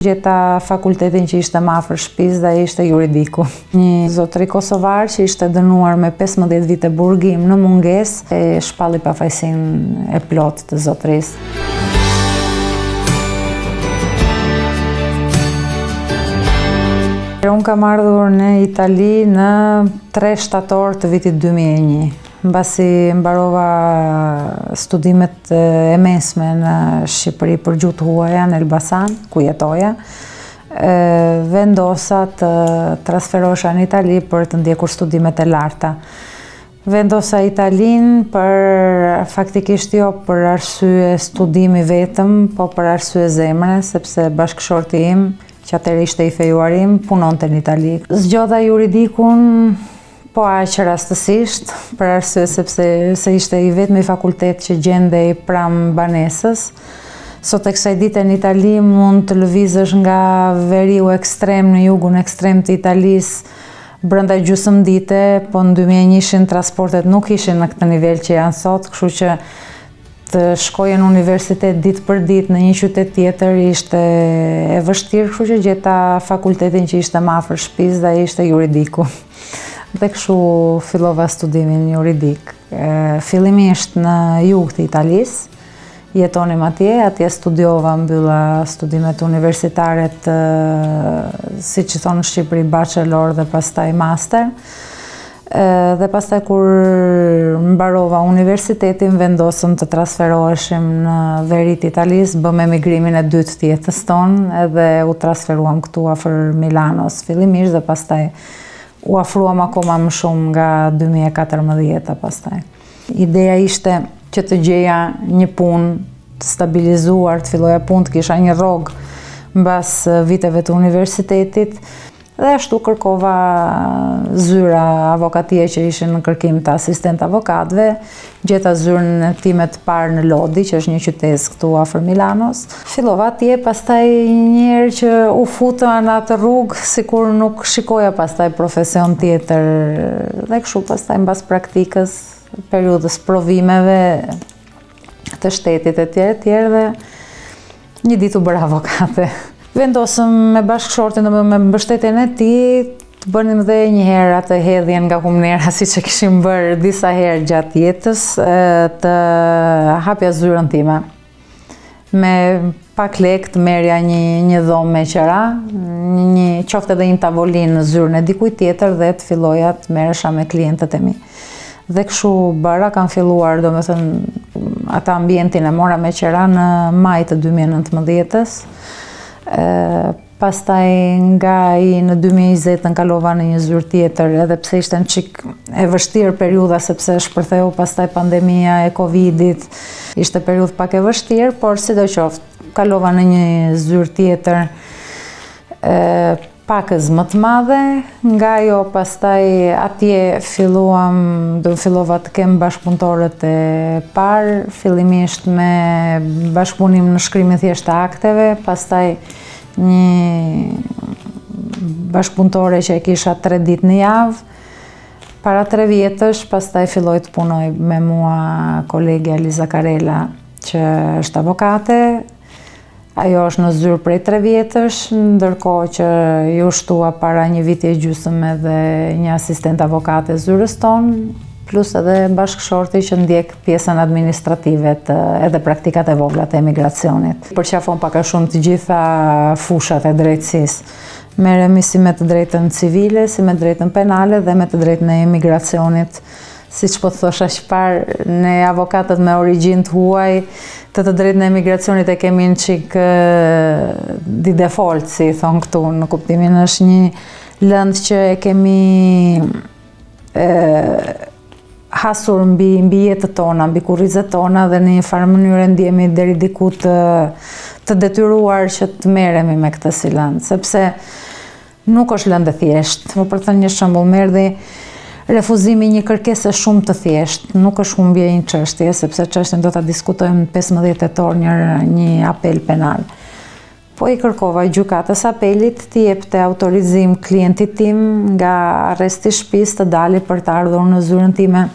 Gjeta fakultetin që ishte më afër shtëpisë dhe ishte juridiku. Një zotëri kosovar që ishte dënuar me 15 vite burgim në mungesë e shpalli pafajësinë e plotë të zotërisë. Unë kam ardhur në Itali në 3 shtator të vitit 2001. Mbasi mbarova studimet e mesme në Shqipëri për gjuhë të huaja në Elbasan, ku jetoja, vendosa të transferohesha në Itali për të ndjekur studimet e larta. Vendosa Italinë faktikisht jo për arsye studimi vetëm, po për arsye zemre, sepse bashkëshorti im, që atëherë ishte i fejuar im, punonte në Itali. Zgjodha juridikun po aq rastësisht, për arsye se ishte i vetmi fakultet që gjendej pranë banesës. Sot e kësaj dite në Itali mund të lëvizësh nga veriu ekstrem në jugun ekstrem të Italisë brenda gjysmëdite, po në 2001 transportet nuk ishin në këtë nivel që janë sot, kështu që të shkoje në universitet ditë për ditë në një qytet tjetër ishte e vështirë, kështu që gjeta fakultetin që ishte më afër shtëpisë dhe ishte juridiku. Dhe kështu fillova studimin juridik. Fillimisht në jug të Italisë, jetonim atje studiova, mbylla studimet universitare siç i thonë në Shqipëri, bachelor dhe pastaj master. Dhe pastaj kur mbarova universitetin, vendosëm të transferoheshim në veri të Italisë, bëm emigrimin e dytë të jetës tonë edhe u transferuam këtu afër Milanos fillimisht dhe pastaj u afruam akoma më shumë nga 2014 pastaj. Ideja ishte që të gjeja një punë të stabilizuar, të filloja punë, të kisha një rrogë mbas viteve të universitetit. Dhe ashtu kërkova zyra avokatie që ishin në kërkim të asistent avokatëve, gjeta zyrën time të parë në Lodi, që është një qytet këtu afër Milanos. Fillova atje, pastaj një herë që u futa në atë rrugë, sikur nuk shikoja pastaj profesion tjetër. Dhe kështu pastaj mbas praktikës, periudhës provimeve të shtetit e tjerë dhe një ditë u bëra avokate. Vendosëm me bashkëshortin dhe me mbështetjen e tij të bënim dhe një herë atë hedhjen nga humnera, siç e kishim bërë disa herë gjatë jetës, të hapja zyrën time. Me pak lekë të merrja një dhomë me qera, qofte edhe një tavolinë në zyrën e dikujt tjetër dhe të filloja të merresha me klientët e mi. Dhe kështu bara kanë filluar, domethënë ata ambientin e mora me qera në maj të 2019-s. Pastaj nga në 2020 kalova në një zyrë tjetër, edhe pse ishte një çik e vështirë periudha sepse shpërtheu pastaj pandemia e Covidit, ishte periudhë pak e vështirë, por sidoqoftë kalova në një zyrë tjetër pakës më të madhe, nga ajo pastaj atje fillova të kem bashkëpunëtorët e parë, fillimisht me bashkëpunim në shkrimin thjesht të akteve, pastaj një bashkëpunëtore që e kisha 3 ditë në javë. Para 3 vjetësh, pastaj filloi të punoj me mua kolegja Liza Karela, që është avokate. Ajo është në zyrë prej 3 vjetësh, ndërkohë që ju shtua para një viti e gjysmë edhe një asistent avokate zyrës tonë, plus edhe bashkëshorti që ndjek pjesën administrative edhe praktikat e vogla të emigracionit. Përqafon pak a shumë të gjitha fushat e drejtësisë. Merremi si me të drejtën civile, si me të drejtën penale dhe me të drejtën e emigracionit. Siç po të thosha që parë, ne avokatët me origjinë të huaj, të drejtën e emigracionit e kemi një çik di default, si thon këtu, në kuptimin është një lëndë që e kemi hasur mbi jetët tona, mbi kurrizet tona dhe në një farë mënyrë ndjehemi deri diku të detyruar që të merremi me këtë si lëndë, sepse nuk është lëndë e thjeshtë. Për të thënë një shembull, merrni refuzimi një kërkese shumë të thjeshtë, nuk është humbje një çështje, sepse çështjen do ta diskutojmë 15 tetor një apel penal. Po i kërkova gjykatës apelit të jepte autorizim klientit tim nga arresti shtëpisë të dalë për të ardhur në zyrën time.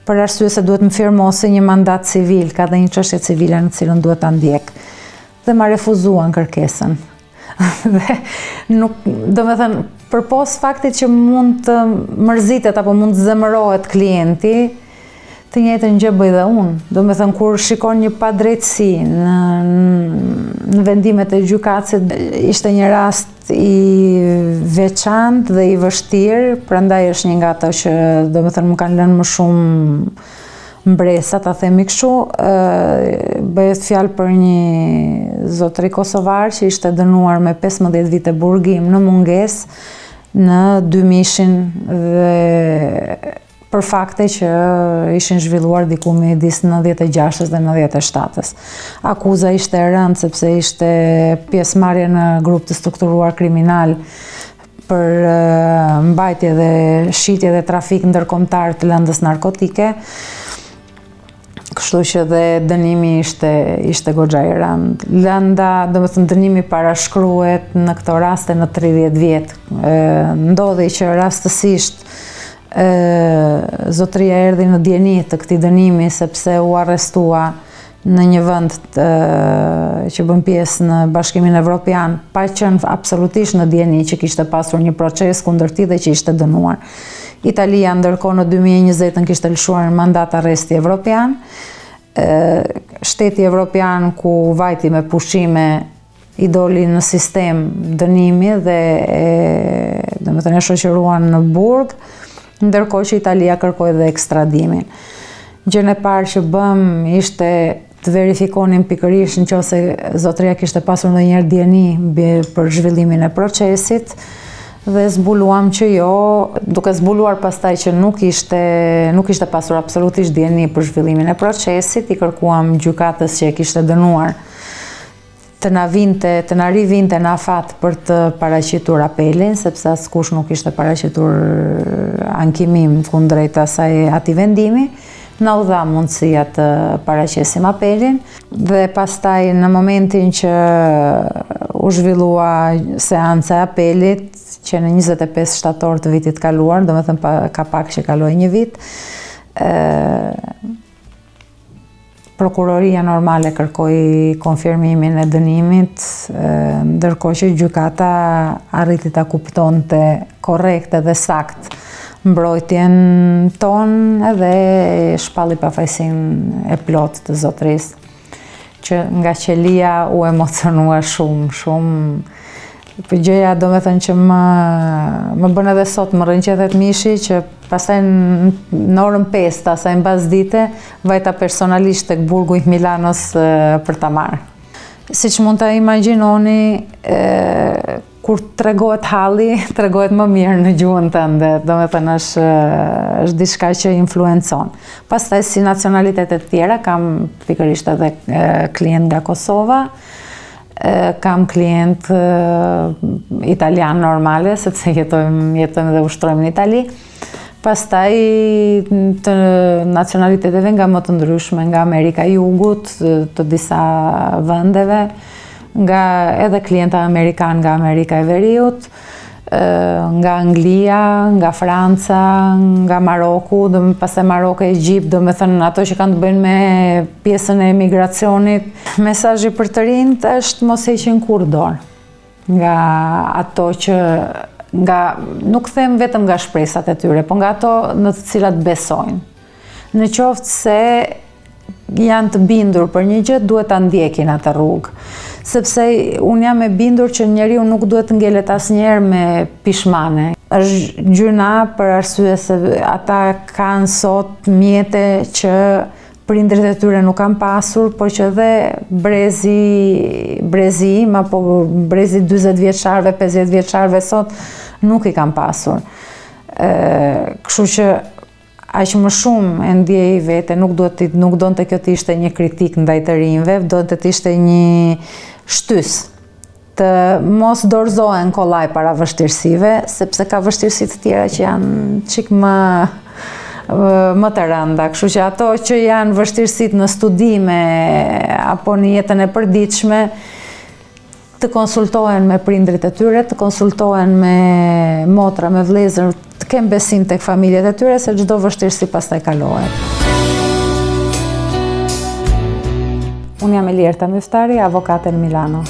Për arsye se duhet më firmosi një mandat civil, ka dhe një çështje civile në cilën duhet ta ndjek. Dhe ma refuzuan kërkesën. Dhe nuk, do me thënë, përpos faktit që mund të mërzitet apo mund të zemërohet klienti, të njëjtën gjë bëj dhe unë. Do me thënë, kur shikon një padrejtësi në vendimet e gjykatësit, ishte një rast i veçantë dhe i vështirë, prandaj është një nga ato që do me thënë më kanë lënë më shumë mbresa, ta themi kështu. Bëhet fjalë për një zotëri kosovar që ishte dënuar me 15 vite burgim në mungesë në 2000 dhe për fakte që ishin zhvilluar diku midis 96 dhe 97. Akuza ishte e rëndë sepse ishte pjesëmarrje në grup të strukturuar kriminal për mbajtje dhe shitje dhe trafik ndërkombëtar të lëndës narkotike. Kështu që dhe dënimi ishte goxha i rëndë. Lënda, do me thënë, dënimi parashkruhet në këto raste në 30 vjet. Ndodhi që rastësisht zotëria erdhi në dieni të këtij dënimi sepse u arrestua në një vend që bën pjesë në Bashkimin Evropian, pa qenë absolutisht në dieni që kishte pasur një proces kundër tij dhe që ishte dënuar. Italia ndërkohë në 2020 kishte lëshuar mandat arresti evropian. Shteti evropian ku vajti me pushime i doli në sistem dënimi dhe do me thënë e shoqëruan në burg, ndërkohë që Italia kërkoi dhe ekstradimin. Gjën e parë që bëm ishte të verifikonim pikërisht nëse zotëria kishte pasur ndonjëherë dieni për zhvillimin e procesit dhe zbuluam që jo, duke zbuluar pastaj që nuk ishte pasur absolutisht dieni për zhvillimin e procesit, i kërkuam gjykatës që e kishte dënuar të na rivinte në afat për të paraqitur apelin, sepse askush nuk ishte paraqitur ankimim kundrejt atij vendimi. Na u dha mundësia të paraqesim apelin dhe pastaj në momentin që u zhvillua seanca e apelit, që në 25 shtator të vitit kaluar, do me thënë ka pak që kaloi një vit, prokuroria normale kërkoi konfirmimin e dënimit, ndërkohë që gjykata arriti ta kuptonte korrekt dhe sakt mbrojtjen tonë edhe shpalli pafajësinë e plotë të zotërisë, që nga qelia u emocionua shumë. Për gjëja do me thënë që më bën edhe sot më rënqethet mishi që pastaj në orën 5 të asaj mbasdite vajta personalisht tek burgu i Milanos për ta marrë. Siç mund ta imagjinoni, kur tregohet halli, tregohet më mirë në gjuhën tënde, do me thënë është diçka që influencon. Pastaj si nacionalitetet tjera kam pikërisht edhe klient nga Kosova. Kam klient italian normale, sepse jetojmë dhe ushtrojmë në Itali. Pastaj të nacionaliteteve nga më të ndryshme, nga Amerika e Jugut, të disa vendeve, nga edhe klienta amerikan nga Amerika e Veriut, nga Anglia, nga Franca, nga Maroku, pastaj Maroku e Egjipt, do me thënë ato që kanë të bëjnë me pjesën e emigracionit. Mesazhi për të rinjt është mos heqin kurrë dorë nga ato që nuk them vetëm nga shpresat e tyre, po nga ato në të cilat besojnë. Në qoftë se janë të bindur për një gjë, duhet ta ndjekin atë rrugë. Sepse unë jam e bindur që njeriu nuk duhet të ngelet asnjëherë me pishmane. Është gjyna për arsye se ata kanë sot mjete që prindrit e tyre nuk kanë pasur, por që dhe brezi im apo brezi 40 vjeçarve, 50 vjeçarve sot nuk i kanë pasur. Kështu që aq më shumë e ndjej vete, nuk donte kjo të ishte një kritik ndaj të rinjve, donte të ishte një shtys të mos dorëzohen kollaj para vështirësive, sepse ka vështirësi të tjera që janë çik më të rënda. Kështu që ato që janë vështirësitë në studime apo në jetën e përditshme, të konsultohen me prindrit e tyre, të konsultohen me motra, me vëllezër, të kenë besim tek familjet e tyre se çdo vështirësi pastaj kalohet. Unë jam Elierta Myftari, avokate në Milano.